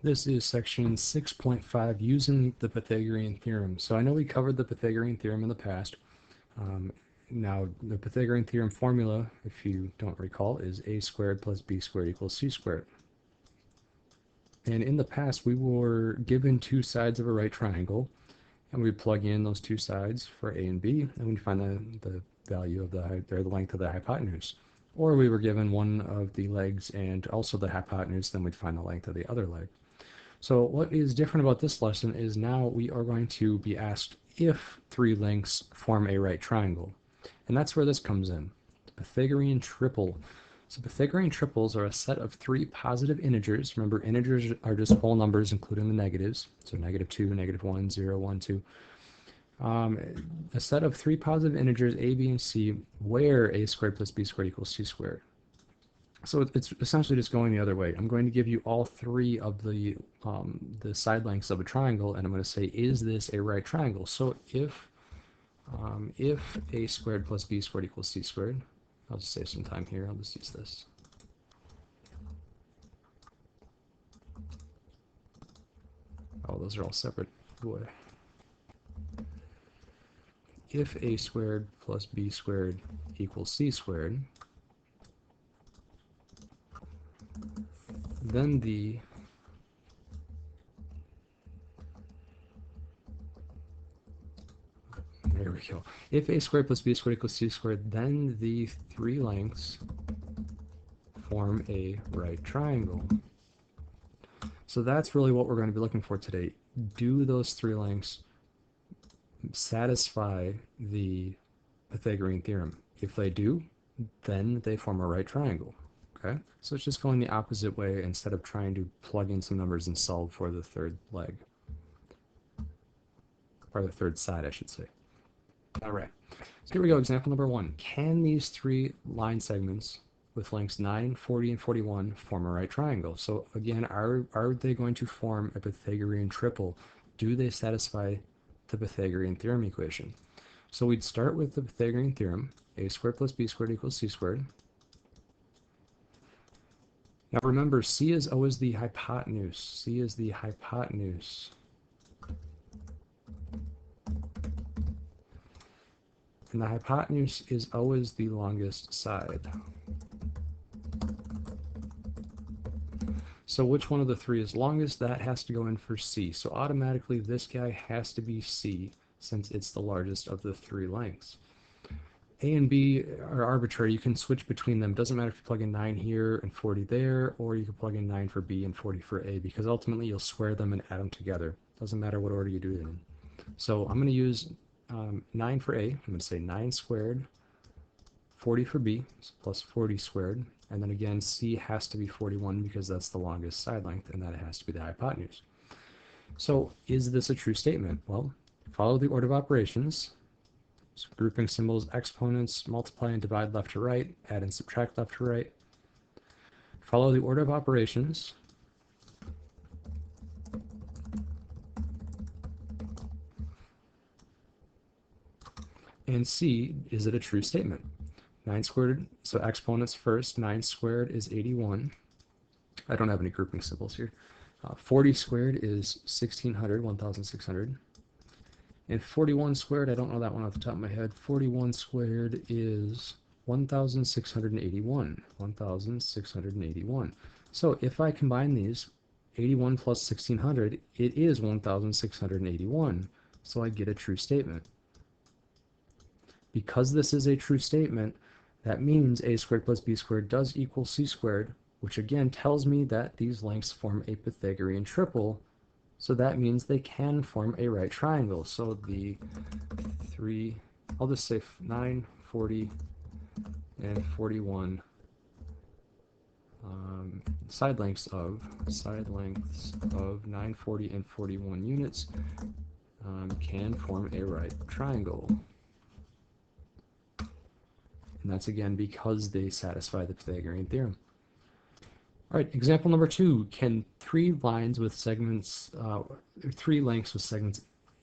This is section 6.5, using the Pythagorean theorem. So I know we covered the Pythagorean theorem in the past. Now, the Pythagorean theorem formula, if you don't recall, is a squared plus b squared equals c squared. And in the past, we were given two sides of a right triangle, and we plug in those two sides for a and b, and we find the value of the length of the hypotenuse. Or we were given one of the legs and also the hypotenuse, then we'd find the length of the other leg. So what is different about this lesson is now we are going to be asked if three lengths form a right triangle. And that's where this comes in, the Pythagorean triple. So Pythagorean triples are a set of three positive integers. Remember, integers are just whole numbers, including the negatives. So -2, -1, 0, 1, 2. A set of three positive integers, a, b, and c, where a squared plus b squared equals c squared. So it's essentially just going the other way. I'm going to give you all three of the side lengths of a triangle, and I'm going to say, is this a right triangle? So if a squared plus b squared equals c squared, I'll just save some time here. I'll just use this. Oh, those are all separate. Boy. If a squared plus b squared equals c squared, then there we go. If a squared plus b squared equals c squared, then the three lengths form a right triangle. So that's really what we're going to be looking for today. Do those three lengths satisfy the Pythagorean theorem? If they do, then they form a right triangle. Okay? So it's just going the opposite way instead of trying to plug in some numbers and solve for the third leg. Or the third side, I should say. All right. So here we go, example number 1. Can these three line segments with lengths 9, 40, and 41 form a right triangle? So again, are they going to form a Pythagorean triple? Do they satisfy the Pythagorean theorem equation? So we'd start with the Pythagorean theorem, a squared plus b squared equals c squared. Now remember, c is always the hypotenuse. C is the hypotenuse. And the hypotenuse is always the longest side. So which one of the three is longest? That has to go in for c. So automatically this guy has to be c, since it's the largest of the three lengths. A and B are arbitrary. You can switch between them. Doesn't matter if you plug in 9 here and 40 there, or you can plug in 9 for B and 40 for A, because ultimately you'll square them and add them together. Doesn't matter what order you do it in. So I'm going to use 9 for A. I'm going to say 9 squared, 40 for B, so plus 40 squared. And then again, C has to be 41 because that's the longest side length, and that has to be the hypotenuse. So is this a true statement? Well, follow the order of operations. So grouping symbols, exponents, multiply and divide left to right, add and subtract left to right. Follow the order of operations. And see, is it a true statement? 9 squared, so exponents first, 9 squared is 81. I don't have any grouping symbols here. 40 squared is 1600. And 41 squared, I don't know that one off the top of my head. 41 squared is 1681. 1681. So if I combine these, 81 plus 1600, it is 1681. So I get a true statement. Because this is a true statement, that means a squared plus b squared does equal c squared, which again tells me that these lengths form a Pythagorean triple. So that means they can form a right triangle. So the three, I'll just say 9, 40, and 41 side lengths of 9, 40, and 41 units can form a right triangle. And that's again because they satisfy the Pythagorean theorem. All right, example number 2. Can three lengths with segments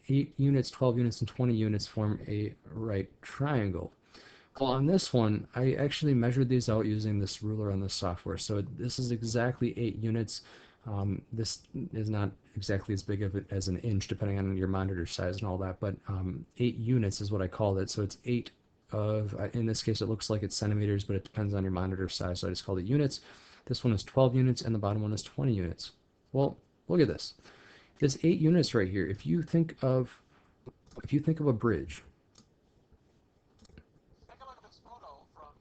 8 units, 12 units, and 20 units form a right triangle? Well, on this one, I actually measured these out using this ruler on the software. So this is exactly 8 units. This is not exactly as big of it as an inch, depending on your monitor size and all that, but 8 units is what I called it. So it's 8 of, in this case, it looks like it's centimeters, but it depends on your monitor size, so I just called it units. This one is 12 units, and the bottom one is 20 units. Well, look at this. This 8 units right here, if you think of a bridge. Take a look at this photo from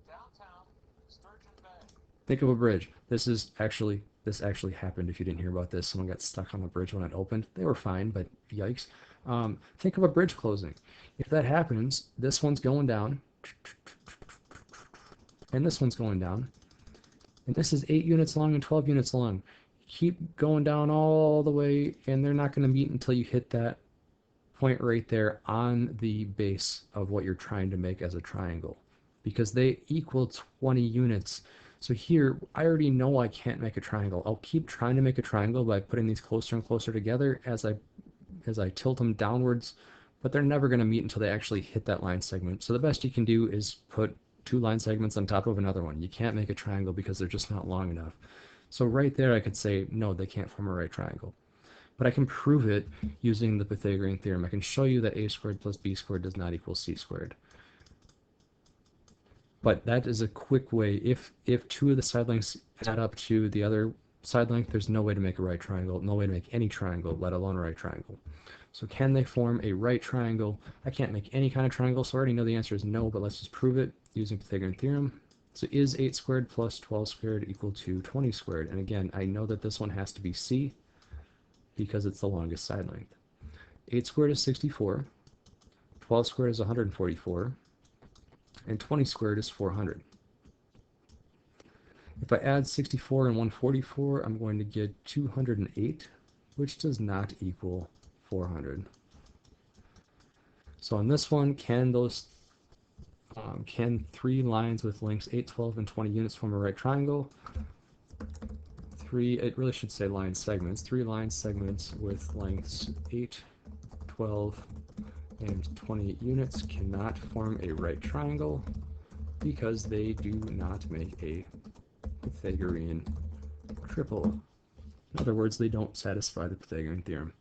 downtown Sturgeon Bay. Think of a bridge. This actually happened. If you didn't hear about this, someone got stuck on the bridge when it opened. They were fine, but yikes. Think of a bridge closing. If that happens, this one's going down, and this one's going down, and this is 8 units long and 12 units long. Keep going down all the way, and they're not going to meet until you hit that point right there on the base of what you're trying to make as a triangle, because they equal 20 units. So here, I already know I can't make a triangle. I'll keep trying to make a triangle by putting these closer and closer together as I tilt them downwards, but they're never going to meet until they actually hit that line segment. So the best you can do is put 2 line segments on top of another one. You can't make a triangle because they're just not long enough. So right there I could say, no, they can't form a right triangle. But I can prove it using the Pythagorean theorem. I can show you that a squared plus b squared does not equal c squared. But that is a quick way. If 2 of the side lengths add up to the other side length, there's no way to make a right triangle, no way to make any triangle, let alone a right triangle. So can they form a right triangle? I can't make any kind of triangle, so I already know the answer is no, but let's just prove it using Pythagorean theorem. So is 8 squared plus 12 squared equal to 20 squared? And again, I know that this one has to be c, because it's the longest side length. 8 squared is 64, 12 squared is 144, and 20 squared is 400. If I add 64 and 144, I'm going to get 208, which does not equal 400. So on this one, can 3 lines with lengths 8, 12, and 20 units form a right triangle? It really should say line segments. 3 line segments with lengths 8, 12, and 20 units cannot form a right triangle because they do not make a Pythagorean triple. In other words, they don't satisfy the Pythagorean theorem.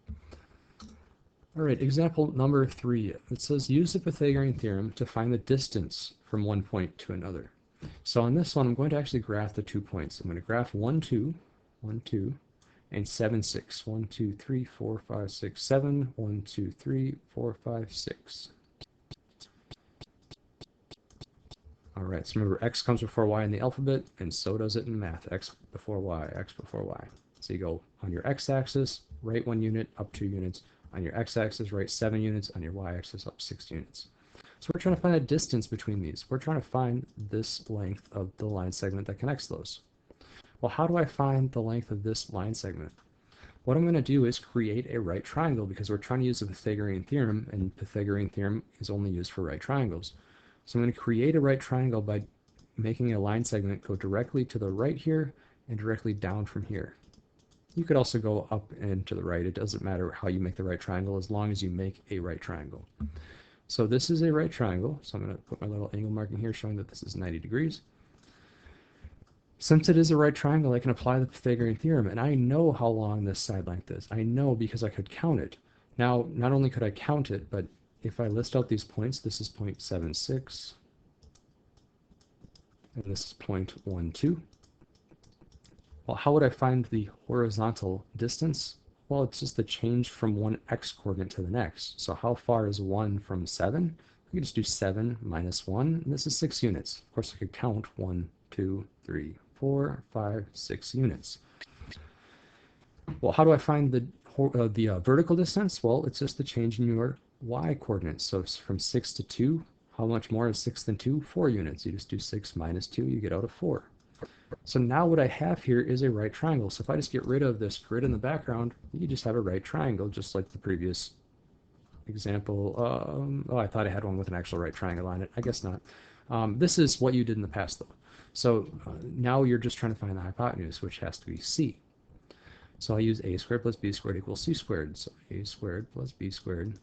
All right, example number 3. It says use the Pythagorean theorem to find the distance from one point to another. So on this one, I'm going to actually graph the 2 points. I'm going to graph 1, 2, 1, 2, and 7, 6. 1, 2, 3, 4, 5, 6, 7. 1, 2, 3, 4, 5, 6. All right, so remember, x comes before y in the alphabet, and so does it in math. X before y, x before y. So you go on your x-axis, right 1 unit, up 2 units. On your x-axis, right 7 units. On your y-axis, up 6 units. So we're trying to find a distance between these. We're trying to find this length of the line segment that connects those. Well, how do I find the length of this line segment? What I'm going to do is create a right triangle, because we're trying to use the Pythagorean theorem, and Pythagorean theorem is only used for right triangles. So I'm going to create a right triangle by making a line segment go directly to the right here and directly down from here. You could also go up and to the right. It doesn't matter how you make the right triangle as long as you make a right triangle. So this is a right triangle. So I'm going to put my little angle marking here showing that this is 90 degrees. Since it is a right triangle, I can apply the Pythagorean theorem, and I know how long this side length is. I know because I could count it. Now, not only could I count it, but if I list out these points, this is 0.76, and this is 0.12. Well, how would I find the horizontal distance? Well, it's just the change from one x-coordinate to the next. So how far is 1 from 7? I could just do 7 minus 1, and this is 6 units. Of course, I could count 1, 2, 3, 4, 5, 6 units. Well, how do I find the vertical distance? Well, it's just the change in your y-coordinates. So from 6 to 2, how much more is 6 than 2? 4 units. You just do 6 minus 2, you get out a 4. So now what I have here is a right triangle. So if I just get rid of this grid in the background, you just have a right triangle, just like the previous example. Oh, I thought I had one with an actual right triangle on it. I guess not. This is what you did in the past, though. So now you're just trying to find the hypotenuse, which has to be c. So I use a squared plus b squared equals c squared. So a squared plus b squared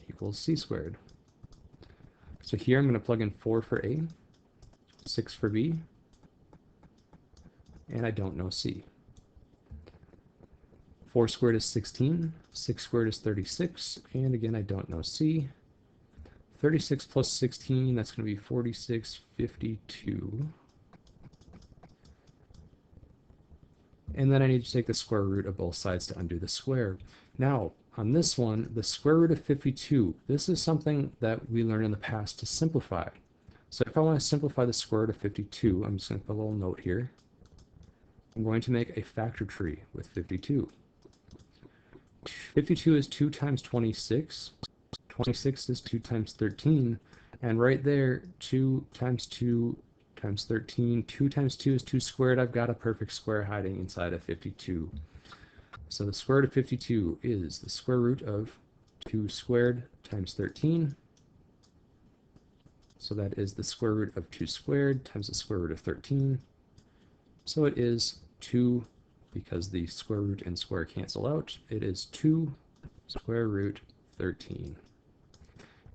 equals c squared. So here I'm going to plug in 4 for a, 6 for b, and I don't know c. 4 squared is 16, 6 squared is 36, and again, I don't know C. 36 plus 16, that's going to be 46, 52. And then I need to take the square root of both sides to undo the square. Now, on this one, the square root of 52, this is something that we learned in the past to simplify. So if I want to simplify the square root of 52, I'm just going to put a little note here. I'm going to make a factor tree with 52. 52 is 2 times 26. 26 is 2 times 13. And right there, 2 times 2 times 13. 2 times 2 is 2 squared. I've got a perfect square hiding inside of 52. So the square root of 52 is the square root of 2 squared times 13. So that is the square root of 2 squared times the square root of 13. So it is 2, because the square root and square cancel out, it is 2 square root 13.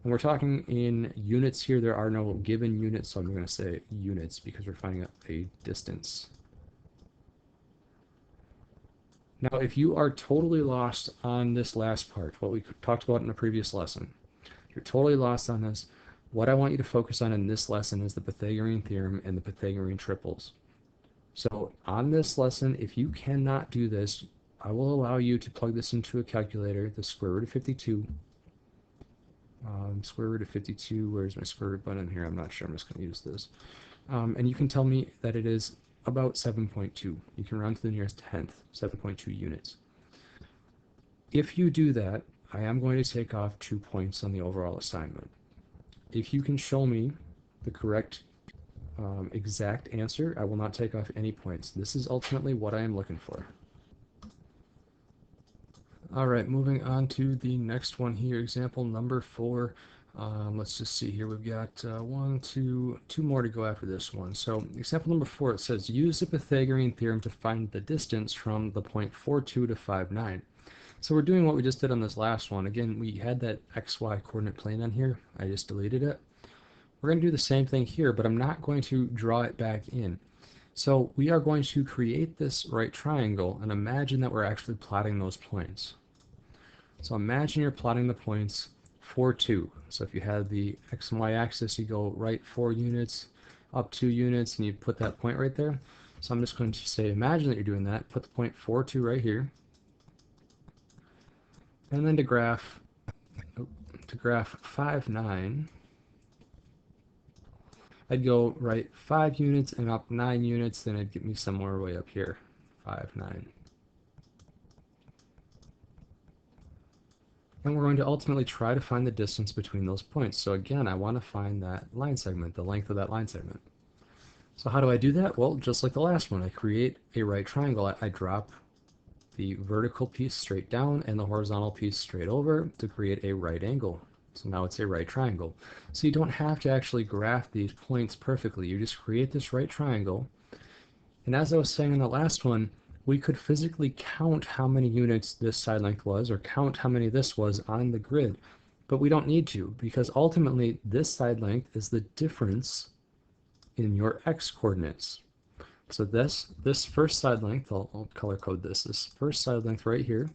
And we're talking in units here. There are no given units, so I'm going to say units because we're finding a distance. Now, if you are totally lost on this last part, what we talked about in the previous lesson, you're totally lost on this, what I want you to focus on in this lesson is the Pythagorean theorem and the Pythagorean triples. So on this lesson, if you cannot do this, I will allow you to plug this into a calculator, the square root of 52. Square root of 52, where's my square root button here? I'm not sure, I'm just going to use this. And you can tell me that it is about 7.2. You can round to the nearest tenth, 7.2 units. If you do that, I am going to take off 2 points on the overall assignment. If you can show me the correct exact answer, I will not take off any points. This is ultimately what I am looking for. All right, moving on to the next one here, example number 4. Let's just see here. We've got two more to go after this one. So example number 4, it says, use the Pythagorean theorem to find the distance from the point 42 to 59. So we're doing what we just did on this last one. Again, we had that XY coordinate plane on here. I just deleted it. We're going to do the same thing here, but I'm not going to draw it back in. So we are going to create this right triangle and imagine that we're actually plotting those points. So imagine you're plotting the points 4, 2. So if you had the X and Y axis, you go right 4 units, up 2 units, and you put that point right there. So I'm just going to say, imagine that you're doing that. Put the point 4, 2 right here. And then to graph 5, 9, I'd go right 5 units and up 9 units, then it'd get me somewhere way up here, 5, 9. And we're going to ultimately try to find the distance between those points. So again, I want to find that line segment, the length of that line segment. So how do I do that? Well, just like the last one, I create a right triangle. I drop the vertical piece straight down and the horizontal piece straight over to create a right angle. So now it's a right triangle. So you don't have to actually graph these points perfectly. You just create this right triangle. And as I was saying in the last one, we could physically count how many units this side length was, or count how many this was on the grid. But we don't need to, because ultimately this side length is the difference in your x coordinates. So this first side length, I'll color code this first side length right here,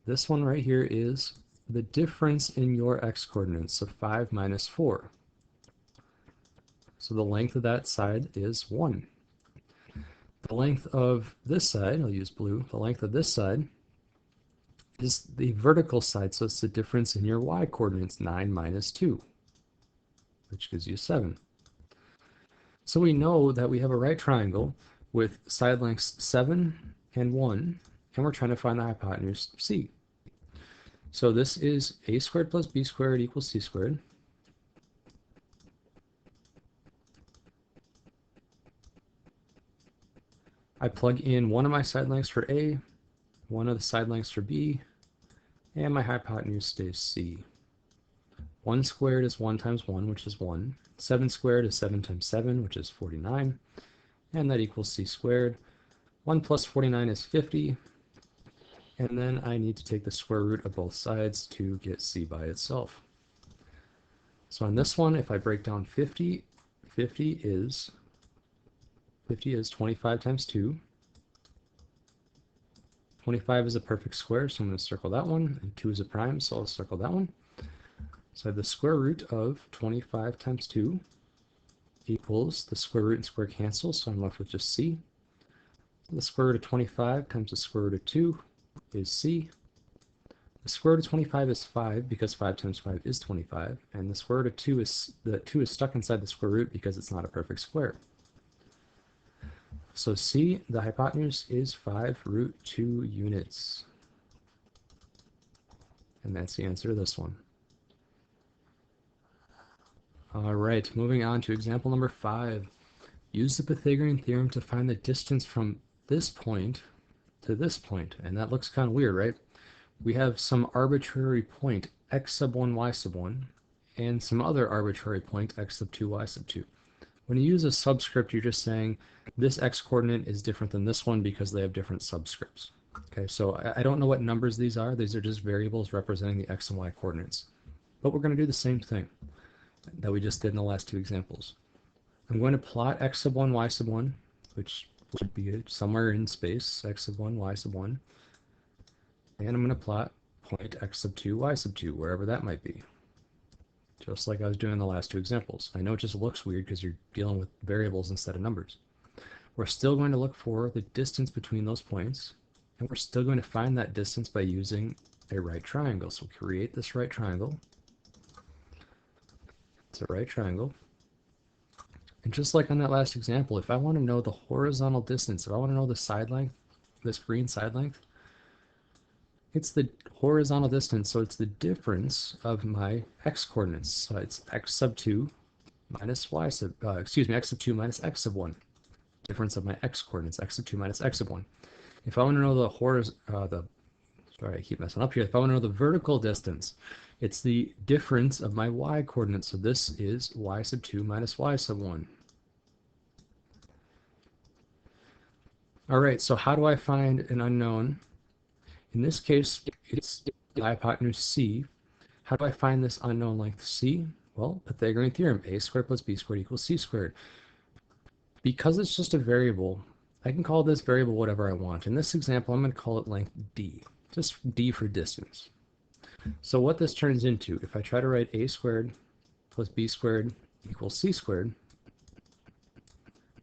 this one right here is the difference in your x coordinates, so 5 minus 4. So the length of that side is 1. The length of this side, I'll use blue, the length of this side is the vertical side, so it's the difference in your y coordinates, 9 minus 2, which gives you 7. So we know that we have a right triangle with side lengths 7 and 1, and we're trying to find the hypotenuse c. So this is a squared plus b squared equals c squared. I plug in one of my side lengths for a, one of the side lengths for b, and my hypotenuse stays c. 1 squared is 1 times 1, which is 1. 7 squared is 7 times 7, which is 49. And that equals c squared. 1 plus 49 is 50. And then I need to take the square root of both sides to get c by itself. So on this one, if I break down 50, 50 is 25 times 2. 25 is a perfect square, so I'm going to circle that one, and 2 is a prime, so I'll circle that one. So I have the square root of 25 times 2 equals the square root and square cancel, so I'm left with just c. The square root of 25 times the square root of 2 is c. The square root of 25 is 5 because 5 times 5 is 25, and the square root of 2 is stuck inside the square root because it's not a perfect square. So c, the hypotenuse, is 5 root 2 units. And that's the answer to this one. All right, moving on to example number 5. Use the Pythagorean theorem to find the distance from this point to this point. And that looks kind of weird, right? We have some arbitrary point, x sub 1, y sub 1, and some other arbitrary point, x sub 2, y sub 2. When you use a subscript, you're just saying this x-coordinate is different than this one because they have different subscripts. Okay, so I don't know what numbers these are. These are just variables representing the x and y coordinates. But we're going to do the same thing that we just did in the last two examples. I'm going to plot x sub 1, y sub 1, which would be somewhere in space, x sub 1, y sub 1. And I'm going to plot point x sub 2, y sub 2, wherever that might be. Just like I was doing in the last two examples. I know it just looks weird because you're dealing with variables instead of numbers. We're still going to look for the distance between those points, and we're still going to find that distance by using a right triangle. So we'll create this right triangle. It's a right triangle. And just like on that last example, if I want to know the horizontal distance, if I want to know the side length, this green side length, it's the horizontal distance, so it's the difference of my x-coordinates. So it's x sub 2 minus y sub, x sub 2 minus x sub 1. Difference of my x-coordinates, x sub 2 minus x sub 1. If I want to know the sorry, I keep messing up here. If I want to know the vertical distance, it's the difference of my y-coordinates. So this is y sub 2 minus y sub 1. All right, so how do I find an unknown? In this case, it's the hypotenuse c. How do I find this unknown length c? Well, Pythagorean theorem, a squared plus b squared equals c squared. Because it's just a variable, I can call this variable whatever I want. In this example, I'm going to call it length d, just d for distance. So what this turns into, if I try to write a squared plus b squared equals c squared,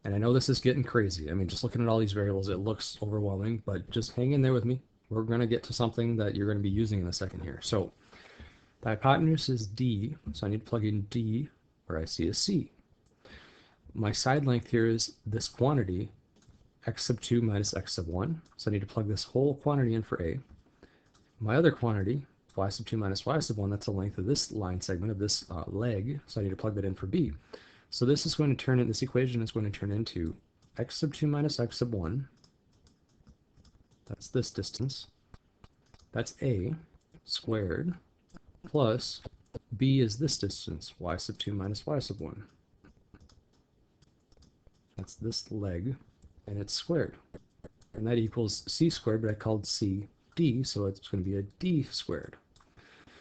and I know this is getting crazy. I mean, just looking at all these variables, it looks overwhelming, but just hang in there with me. We're going to get to something that you're going to be using in a second here. So the hypotenuse is d, so I need to plug in d where I see a c. My side length here is this quantity, x sub 2 minus x sub 1. So I need to plug this whole quantity in for a. My other quantity, y sub 2 minus y sub 1, that's the length of this line segment of this leg. So I need to plug that in for b. So this is going to turn in, this equation is going to turn into x sub 2 minus x sub 1. That's this distance. That's a squared plus b is this distance, y sub 2 minus y sub 1. That's this leg, and it's squared. And that equals c squared, but I called c d, so it's going to be a d squared.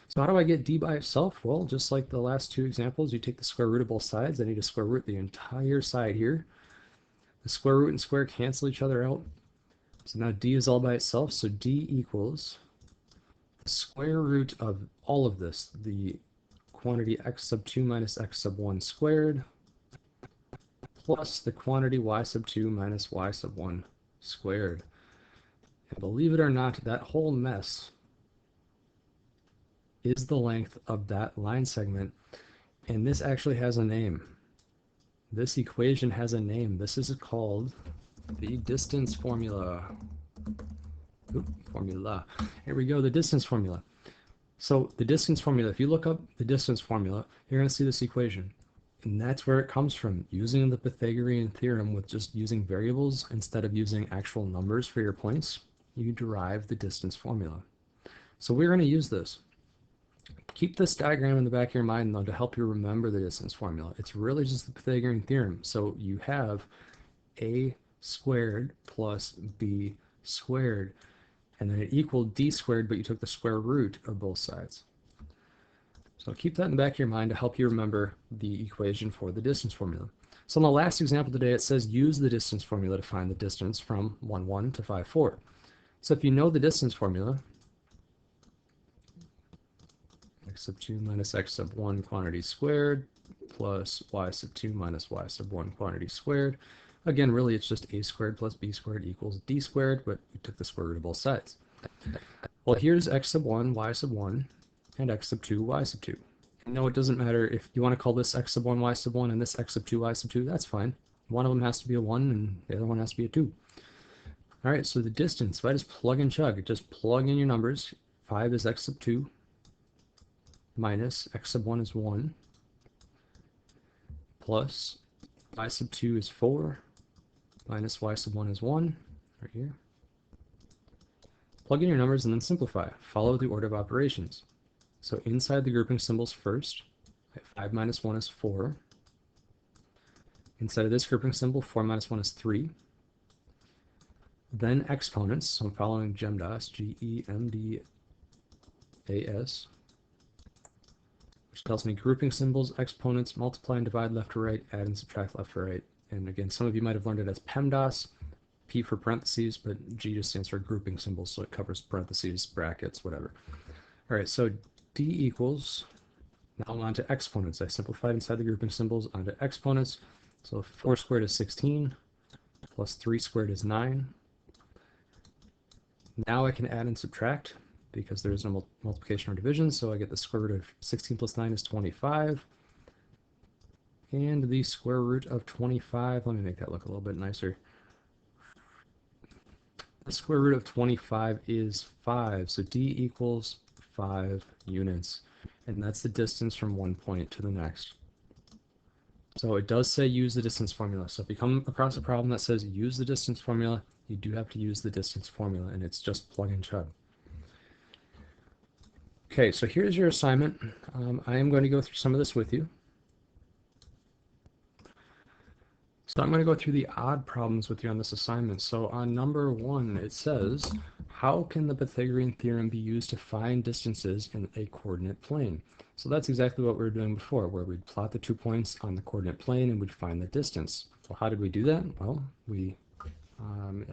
So how do I get d by itself? Well, just like the last two examples, you take the square root of both sides. I need to square root the entire side here. The square root and square cancel each other out. So now d is all by itself, so d equals the square root of all of this, the quantity x sub 2 minus x sub 1 squared, plus the quantity y sub 2 minus y sub 1 squared. And believe it or not, that whole mess is the length of that line segment, and this actually has a name. This equation has a name. This is called the distance formula. Here we go, the distance formula. So the distance formula, if you look up the distance formula, you're going to see this equation. And that's where it comes from, using the Pythagorean theorem with just using variables instead of using actual numbers for your points. You derive the distance formula. So we're going to use this. Keep this diagram in the back of your mind, though, to help you remember the distance formula. It's really just the Pythagorean theorem. So you have a squared plus b squared, and then it equaled d squared, but you took the square root of both sides. So keep that in the back of your mind to help you remember the equation for the distance formula. So in the last example today, it says use the distance formula to find the distance from 1, 1 to 5, 4. So if you know the distance formula, x sub 2 minus x sub 1 quantity squared plus y sub 2 minus y sub 1 quantity squared. Again, really it's just a squared plus b squared equals d squared, but we took the square root of both sides. Well, here's x sub 1, y sub 1, and x sub 2, y sub 2. No, it doesn't matter if you want to call this x sub 1, y sub 1, and this x sub 2, y sub 2, that's fine. One of them has to be a 1, and the other one has to be a 2. All right, so the distance, if I just plug and chug, just plug in your numbers. 5 is x sub 2, minus x sub 1 is 1, plus y sub 2 is 4, minus y sub 1 is 1, right here. Plug in your numbers and then simplify. Follow the order of operations. So inside the grouping symbols first, 5 minus 1 is 4. Inside of this grouping symbol, 4 minus 1 is 3. Then exponents, so I'm following GEMDAS, G-E-M-D-A-S, which tells me grouping symbols, exponents, multiply and divide left to right, add and subtract left to right. And again, some of you might have learned it as PEMDAS, P for parentheses, but G just stands for grouping symbols, so it covers parentheses, brackets, whatever. All right, so D equals, now I'm on to exponents. I simplified inside the grouping symbols onto exponents. So 4 squared is 16, plus 3 squared is 9. Now I can add and subtract because there is no multiplication or division, so I get the square root of 16 plus 9 is 25. And the square root of 25, let me make that look a little bit nicer. The square root of 25 is 5, so D equals 5 units. And that's the distance from one point to the next. So it does say use the distance formula. So if you come across a problem that says use the distance formula, you do have to use the distance formula, and it's just plug and chug. Okay, so here's your assignment. I am going to go through some of this with you. So I'm going to go through the odd problems with you on this assignment. So on number 1, it says, how can the Pythagorean theorem be used to find distances in a coordinate plane? So that's exactly what we were doing before, where we'd plot the 2 points on the coordinate plane and we'd find the distance. So how did we do that? Well,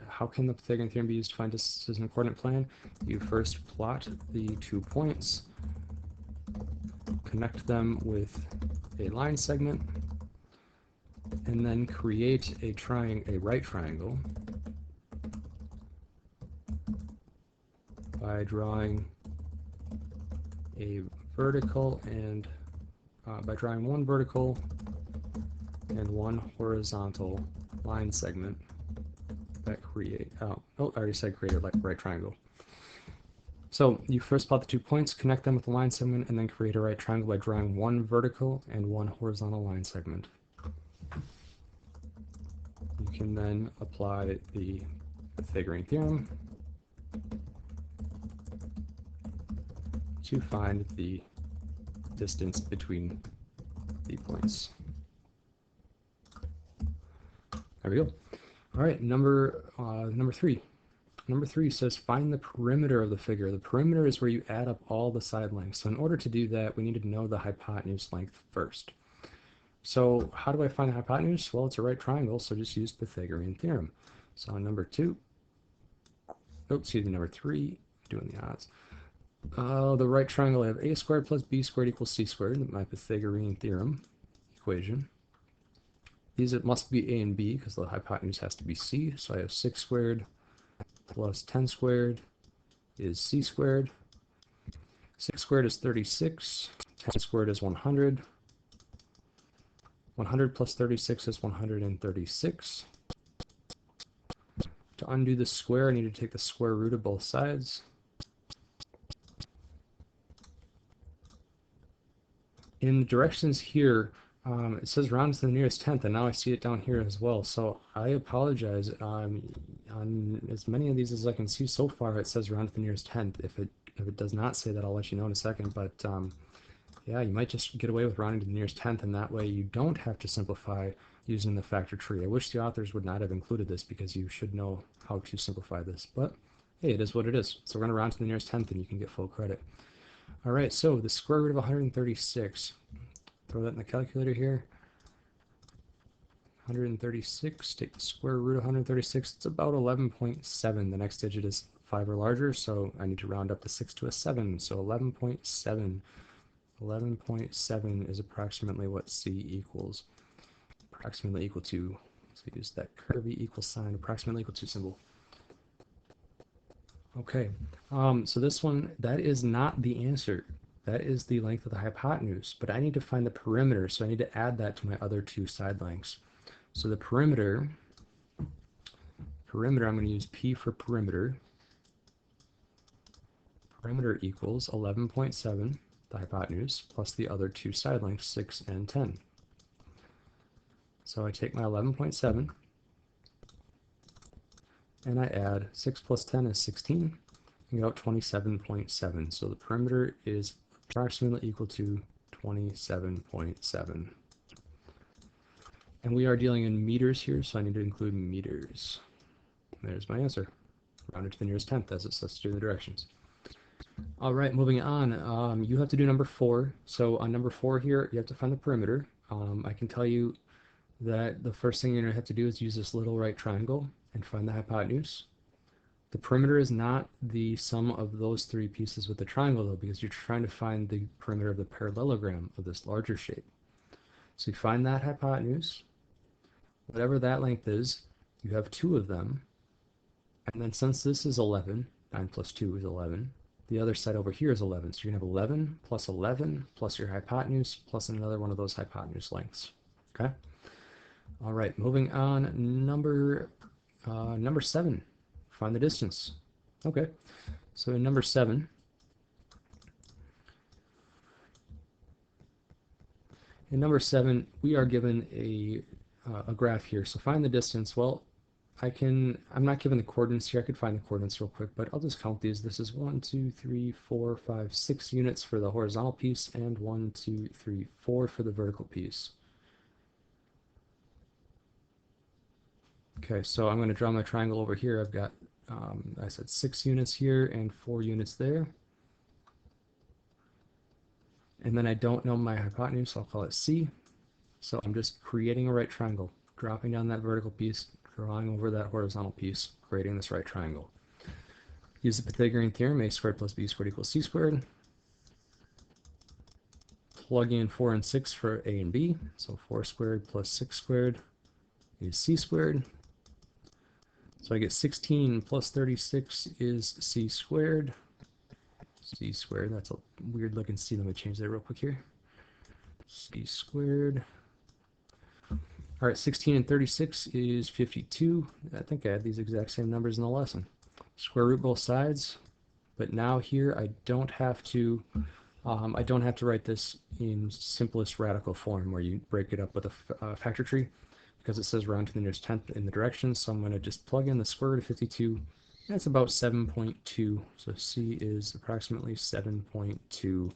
how can the Pythagorean theorem be used to find distances in a coordinate plane? You first plot the 2 points, connect them with a line segment, and then create a right triangle by drawing a vertical and by drawing one vertical and one horizontal line segment that create, I already said create a right triangle. So you first plot the 2 points, connect them with a line segment, and then create a right triangle by drawing one vertical and one horizontal line segment. You can then apply the Pythagorean theorem to find the distance between the points. There we go. All right, number 3. Number 3 says find the perimeter of the figure. The perimeter is where you add up all the side lengths. So in order to do that, we need to know the hypotenuse length first. So how do I find the hypotenuse? Well, it's a right triangle, so just use Pythagorean theorem. So on number 3, doing the odds. The right triangle, I have a squared plus b squared equals c squared, my Pythagorean theorem equation. These must be a and b because the hypotenuse has to be c. So I have 6 squared plus 10 squared is c squared. 6 squared is 36. 10 squared is 100. 100 plus 36 is 136. To undo the square, I need to take the square root of both sides. In the directions here, it says round to the nearest tenth, and now I see it down here as well. So I apologize. On as many of these as I can see so far, it says round to the nearest tenth. If it does not say that, I'll let you know in a second. But yeah, you might just get away with rounding to the nearest tenth, and that way you don't have to simplify using the factor tree. I wish the authors would not have included this because you should know how to simplify this. But hey, it is what it is. So we're going to round to the nearest tenth, and you can get full credit. All right, so the square root of 136. Throw that in the calculator here. 136, take the square root of 136. It's about 11.7. The next digit is 5 or larger, so I need to round up the 6 to a 7, so 11.7. 11.7 is approximately what C equals. Approximately equal to, so use that curvy equal sign, approximately equal to symbol. Okay, so this one, that is not the answer. That is the length of the hypotenuse, but I need to find the perimeter, so I need to add that to my other two side lengths. So the perimeter, I'm going to use P for perimeter. Perimeter equals 11.7, the hypotenuse, plus the other two side lengths, 6 and 10. So I take my 11.7, and I add 6 plus 10 is 16, and get out 27.7. So the perimeter is approximately equal to 27.7. And we are dealing in meters here, so I need to include meters. There's my answer. Rounded to the nearest tenth, as it says to do the directions. All right, moving on. You have to do number 4. So on number 4 here, you have to find the perimeter. I can tell you that the first thing you're going to have to do is use this little right triangle and find the hypotenuse. The perimeter is not the sum of those 3 pieces with the triangle, though, because you're trying to find the perimeter of the parallelogram of this larger shape. So you find that hypotenuse, whatever that length is, you have 2 of them, and then since this is 11, 9 plus 2 is 11, the other side over here is 11, so you're going to have 11 plus your hypotenuse plus another one of those hypotenuse lengths. Okay? All right, moving on, number 7, find the distance. Okay, so in number 7, we are given a graph here. So find the distance. Well, I'm not given the coordinates here. I could find the coordinates real quick, but I'll just count these. This is 1, 2, 3, 4, 5, 6 units for the horizontal piece, and 1, 2, 3, 4 for the vertical piece. Okay, so I'm going to draw my triangle over here. I've got, I said 6 units here and 4 units there. And then I don't know my hypotenuse, so I'll call it C. So I'm just creating a right triangle, dropping down that vertical piece, drawing over that horizontal piece, creating this right triangle. Use the Pythagorean theorem, a squared plus b squared equals c squared. Plug in 4 and 6 for a and b, so 4 squared plus 6 squared is c squared. So I get 16 plus 36 is c squared. C squared, that's a weird looking c. Let me change that real quick here. C squared. All right, 16 and 36 is 52. I think I had these exact same numbers in the lesson. Square root both sides, but now here I don't have to write this in simplest radical form where you break it up with a factor tree, because it says round to the nearest tenth in the directions. So I'm going to just plug in the square root of 52. That's about 7.2. So C is approximately 7.2. And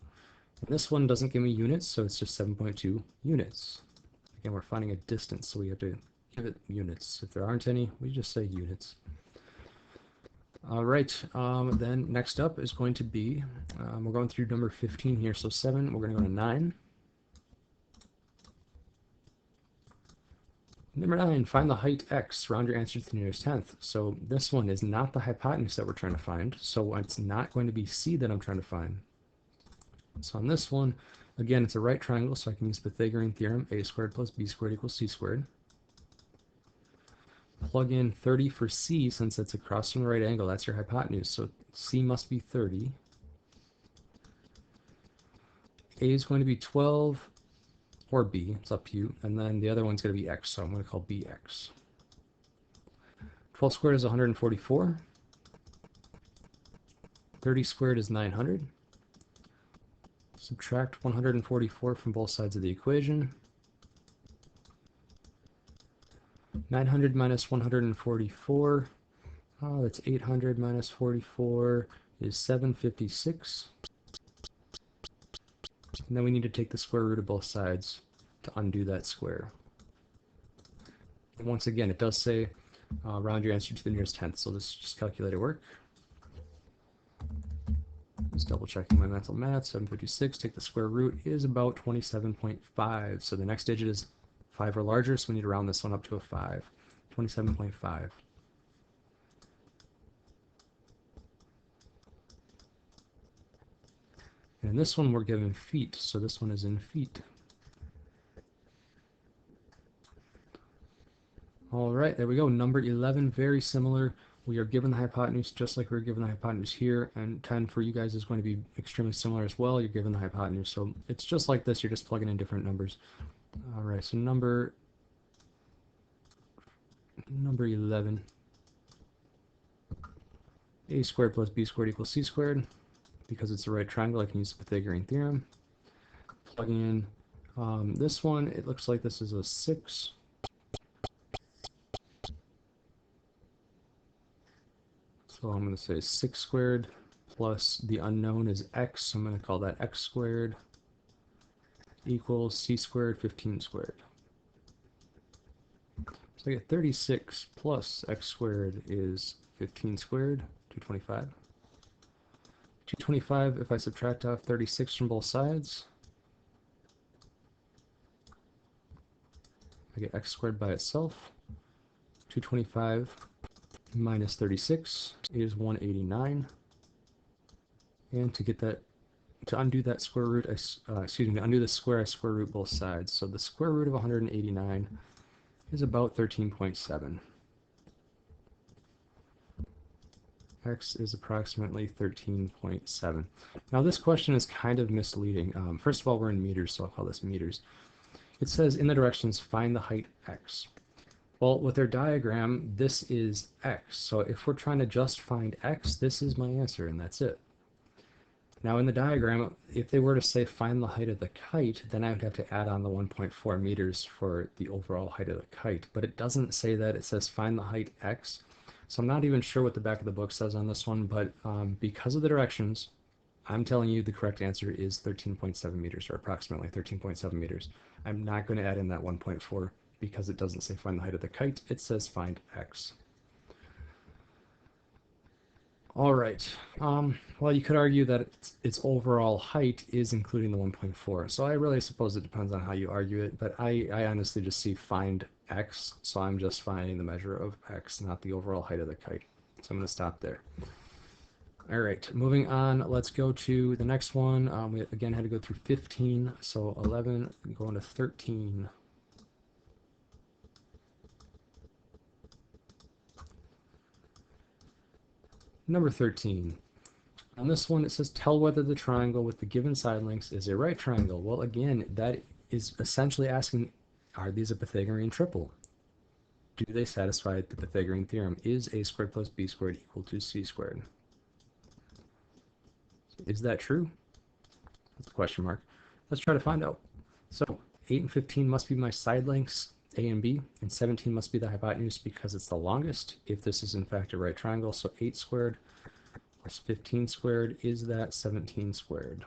this one doesn't give me units, so it's just 7.2 units. Again, we're finding a distance, so we have to give it units. If there aren't any, we just say units. All right, then next up is going to be, we're going through number 15 here, so 7, we're going to go to 9. Number 9, find the height x, round your answer to the nearest tenth. So this one is not the hypotenuse that we're trying to find, so it's not going to be C that I'm trying to find. So on this one, again, it's a right triangle, so I can use Pythagorean theorem, a squared plus b squared equals c squared. Plug in 30 for C, since it's across from the right angle, that's your hypotenuse, so C must be 30. A is going to be 12, or B, it's up to you, and then the other one's going to be x, so I'm going to call bx. 12 squared is 144. 30 squared is 900. Subtract 144 from both sides of the equation. 900 minus 144, that's 800 minus 44 is 756. And then we need to take the square root of both sides to undo that square. And once again, it does say round your answer to the nearest tenth, so let's just calculate it work. Just double checking my mental math. 756, take the square root, is about 27.5. So the next digit is 5 or larger, so we need to round this one up to a 5. 27.5. And in this one, we're given feet, so this one is in feet. All right, there we go. Number 11, very similar. We are given the hypotenuse just like we were given the hypotenuse here, and 10 for you guys is going to be extremely similar as well. You're given the hypotenuse, so it's just like this. You're just plugging in different numbers. All right, so number 11, a squared plus b squared equals c squared. Because it's a right triangle, I can use the Pythagorean theorem. Plugging in this one, it looks like this is a 6. So I'm going to say 6 squared plus the unknown is x, so I'm going to call that x squared equals c squared 15 squared. So I get 36 plus x squared is 15 squared, 225. 225, if I subtract off 36 from both sides, I get x squared by itself. 225 minus 36 is 189. And to get that, to undo that square root, to undo the square, I square root both sides. So the square root of 189 is about 13.7. X is approximately 13.7. Now this question is kind of misleading. First of all, we're in meters, so I'll call this meters. It says in the directions, find the height x. Well, with their diagram, this is x. So if we're trying to just find x, this is my answer, and that's it. Now in the diagram, if they were to say find the height of the kite, then I would have to add on the 1.4 meters for the overall height of the kite. But it doesn't say that. It says find the height x. So I'm not even sure what the back of the book says on this one, but because of the directions, I'm telling you the correct answer is 13.7 meters, or approximately 13.7 meters. I'm not going to add in that 1.4 because it doesn't say find the height of the kite. It says find x. All right. Well, you could argue that its overall height is including the 1.4. So I really suppose it depends on how you argue it, but I honestly just see find x, so I'm just finding the measure of x, not the overall height of the kite. So I'm going to stop there. All right, moving on, let's go to the next one. We again had to go through 15, so 11, going to 13. Number 13. On this one, it says, tell whether the triangle with the given side lengths is a right triangle. Well, again, that is essentially asking, are these a Pythagorean triple? Do they satisfy the Pythagorean theorem? Is a squared plus b squared equal to c squared? Is that true? That's a question mark. Let's try to find out. So 8 and 15 must be my side lengths, a and b, and 17 must be the hypotenuse because it's the longest, if this is in fact a right triangle. So 8 squared plus 15 squared, is that 17 squared?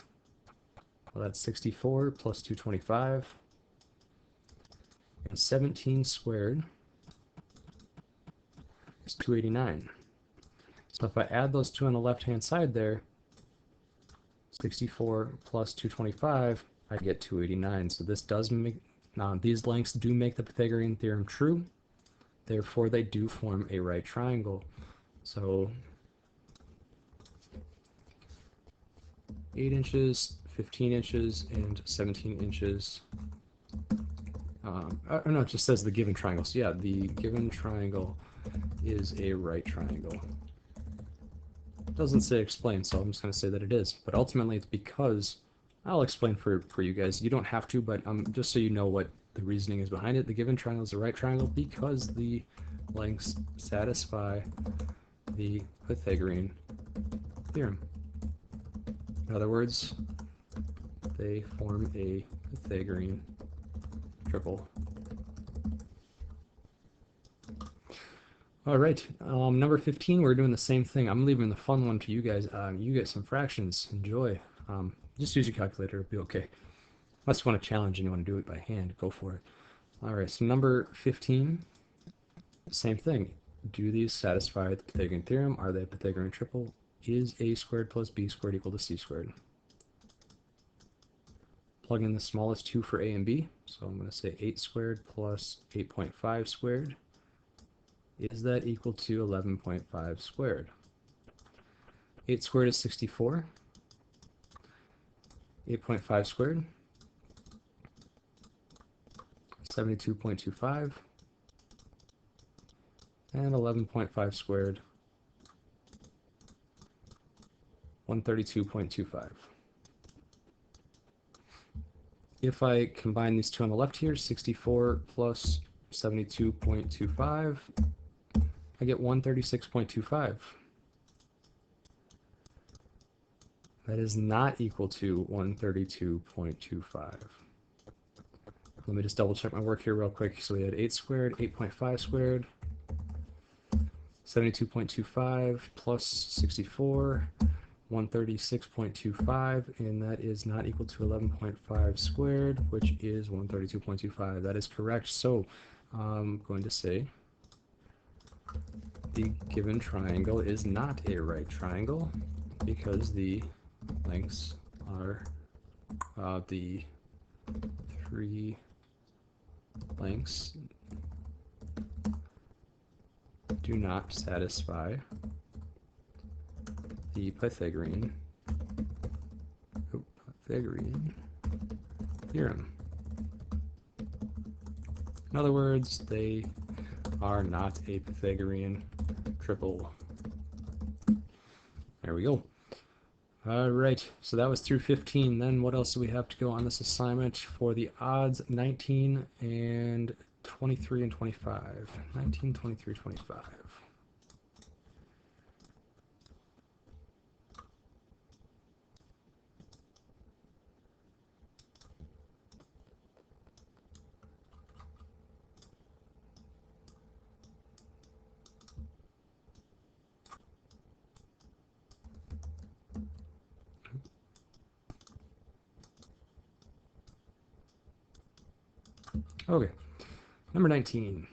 Well, that's 64 plus 225. And 17 squared is 289. So if I add those two on the left-hand side there, 64 plus 225, I get 289. So this does make, these lengths do make the Pythagorean theorem true. Therefore, they do form a right triangle. So 8 inches, 15 inches, and 17 inches. No, it just says the given triangle. So yeah, the given triangle is a right triangle. It doesn't say explain, so I'm just going to say that it is. But ultimately, it's because, I'll explain for you guys. You don't have to, but just so you know what the reasoning is behind it. The given triangle is a right triangle because the lengths satisfy the Pythagorean theorem. In other words, they form a Pythagorean triple. All right, number 15, we're doing the same thing. I'm leaving the fun one to you guys. You get some fractions. Enjoy. Just use your calculator. It'll be okay. Unless you want to challenge and you want to do it by hand, go for it. All right, so number 15, same thing. Do these satisfy the Pythagorean theorem? Are they a Pythagorean triple? Is a squared plus b squared equal to c squared? Plug in the smallest two for a and b. So I'm going to say 8 squared plus 8.5 squared. Is that equal to 11.5 squared? 8 squared is 64. 8.5 squared, 72.25, and 11.5 squared, 132.25. If I combine these two on the left here, 64 plus 72.25, I get 136.25. That is not equal to 132.25. Let me just double check my work here real quick. So we had 8 squared, 8.5 squared, 72.25 plus 64, 136.25, and that is not equal to 11.5 squared, which is 132.25. That is correct. So I'm going to say the given triangle is not a right triangle because the lengths are the three lengths do not satisfy the Pythagorean theorem. In other words, they are not a Pythagorean triple. There we go. Alright, so that was through 15. Then what else do we have to go on this assignment for the odds? 19 and 23 and 25. 19, 23, 25. Okay, number 19.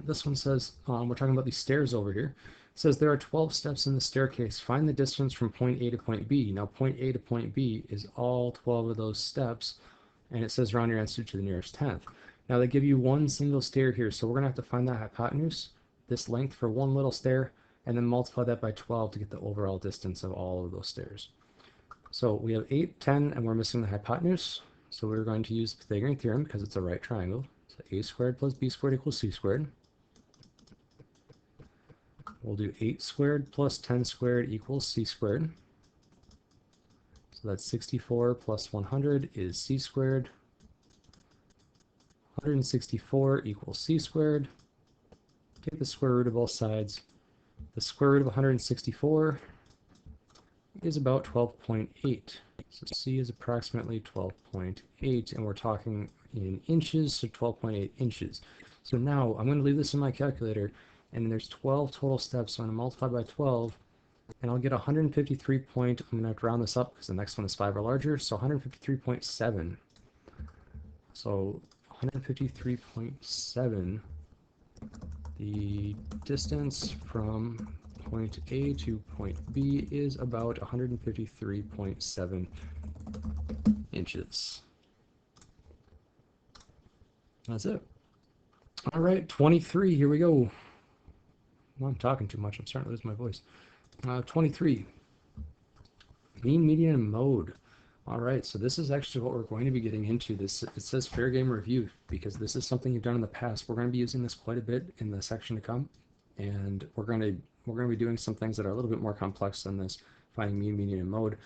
This one says, we're talking about these stairs over here. It says there are 12 steps in the staircase. Find the distance from point A to point B. Now, point A to point B is all 12 of those steps, and it says round your answer to the nearest tenth. Now, they give you one single stair here, so we're going to have to find that hypotenuse, this length for one little stair, and then multiply that by 12 to get the overall distance of all of those stairs. So we have 8, 10, and we're missing the hypotenuse. So we're going to use the Pythagorean theorem because it's a right triangle. So a squared plus b squared equals c squared. We'll do 8 squared plus 10 squared equals c squared. So that's 64 plus 100 is c squared. 164 equals c squared. Take the square root of both sides. The square root of 164 is about 12.8. So c is approximately 12.8, and we're talking in inches, so 12.8 inches. So now I'm going to leave this in my calculator, and there's 12 total steps, so I'm going to multiply by 12, and I'll get 153 point, I'm going to have to round this up because the next one is 5 or larger, so 153.7. So 153.7, the distance from point A to point B is about 153.7 inches. That's it. All right, 23, here we go. Well, I'm talking too much, I'm starting to lose my voice. 23, mean, median, and mode. All right, so this is actually what we're going to be getting into. It says fair game review because this is something you've done in the past. We're going to be using this quite a bit in the section to come, and we're going to be doing some things that are a little bit more complex than this, finding mean, median, and mode.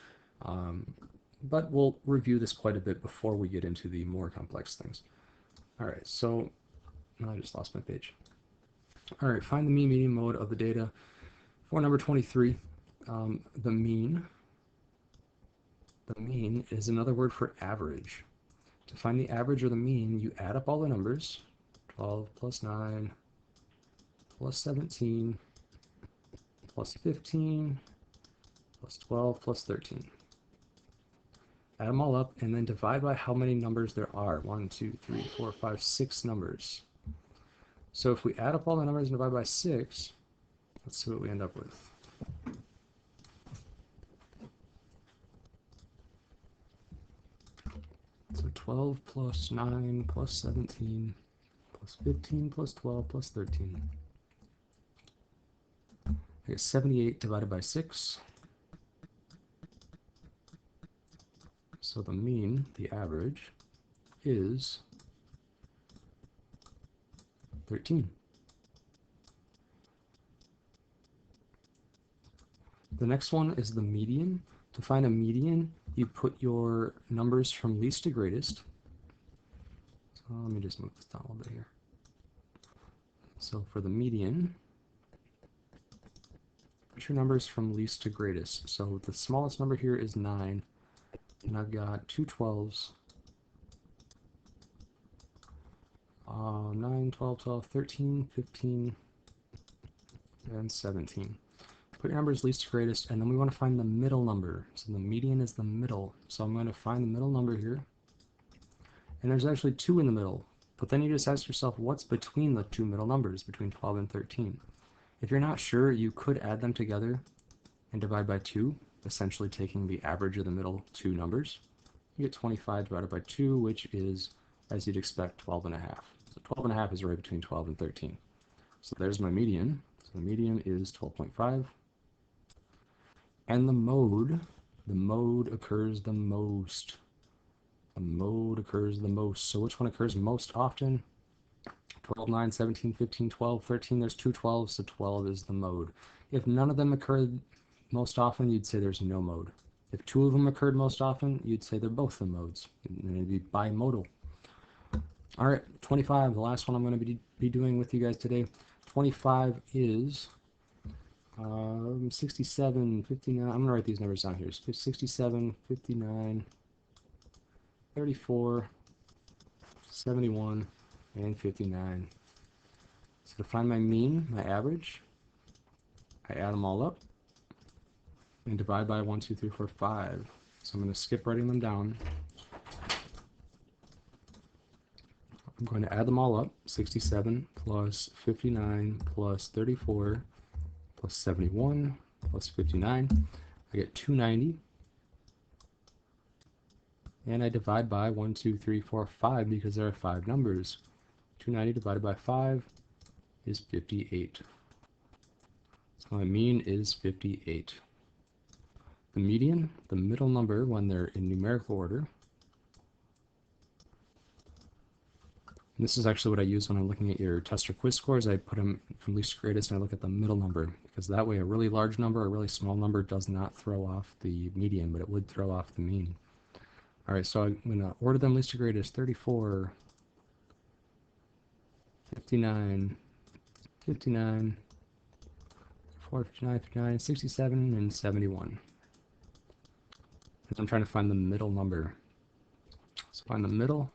But we'll review this quite a bit before we get into the more complex things. All right, so now I just lost my page. All right, find the mean, median, mode of the data. For number 23, the mean is another word for average. To find the average or the mean, you add up all the numbers, 12 plus 9 plus 17 plus 15 plus 12 plus 13. Add them all up and then divide by how many numbers there are. 1, 2, 3, 4, 5, 6 numbers. So if we add up all the numbers and divide by 6, let's see what we end up with. So 12 plus 9 plus 17 plus 15 plus 12 plus 13. I get 78 divided by 6. So So the mean, the average, is 13. The next one is the median. To find a median, you put your numbers from least to greatest. So let me just move this down a little bit here. So for the median, put your numbers from least to greatest. So the smallest number here is 9, and I've got two 12s. 9, 12, 12, 13, 15, and 17. Put your numbers least to greatest, and then we want to find the middle number. So the median is the middle. So I'm going to find the middle number here. And there's actually 2 in the middle. But then you just ask yourself, what's between the two middle numbers, between 12 and 13? If you're not sure, you could add them together and divide by 2, essentially taking the average of the middle two numbers. You get 25 divided by 2, which is, as you'd expect, 12 and a half. So 12 and a half is right between 12 and 13. So there's my median. So the median is 12.5. And the mode occurs the most. The mode occurs the most. So which one occurs most often? 12, 9, 17, 15, 12, 13. There's two 12s, so 12 is the mode. If none of them occurred most often, you'd say there's no mode. If 2 of them occurred most often, you'd say they're both the modes. And it'd be bimodal. All right, 25, the last one I'm going to be doing with you guys today. 25 is 67, 59. I'm going to write these numbers down here. 67, 59, 34, 71, and 59. So to find my mean, my average, I add them all up and divide by 1, 2, 3, 4, 5. So I'm going to skip writing them down. I'm going to add them all up. 67 plus 59 plus 34 plus 71 plus 59. I get 290. And I divide by 1, 2, 3, 4, 5 because there are 5 numbers. 290 divided by 5 is 58. So my mean is 58. The median, the middle number when they're in numerical order. And this is actually what I use when I'm looking at your test or quiz scores. I put them from least to greatest and I look at the middle number, because that way a really large number, a really small number does not throw off the median, but it would throw off the mean. All right, so I'm going to order them least to greatest: 34, 59, 59, 59, 59, 67, and 71. I'm trying to find the middle number. So find the middle.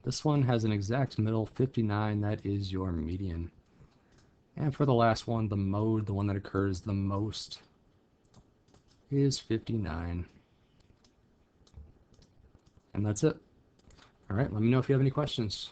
This one has an exact middle, 59. That is your median. And for the last one, the mode, the one that occurs the most, is 59. And that's it. All right, let me know if you have any questions.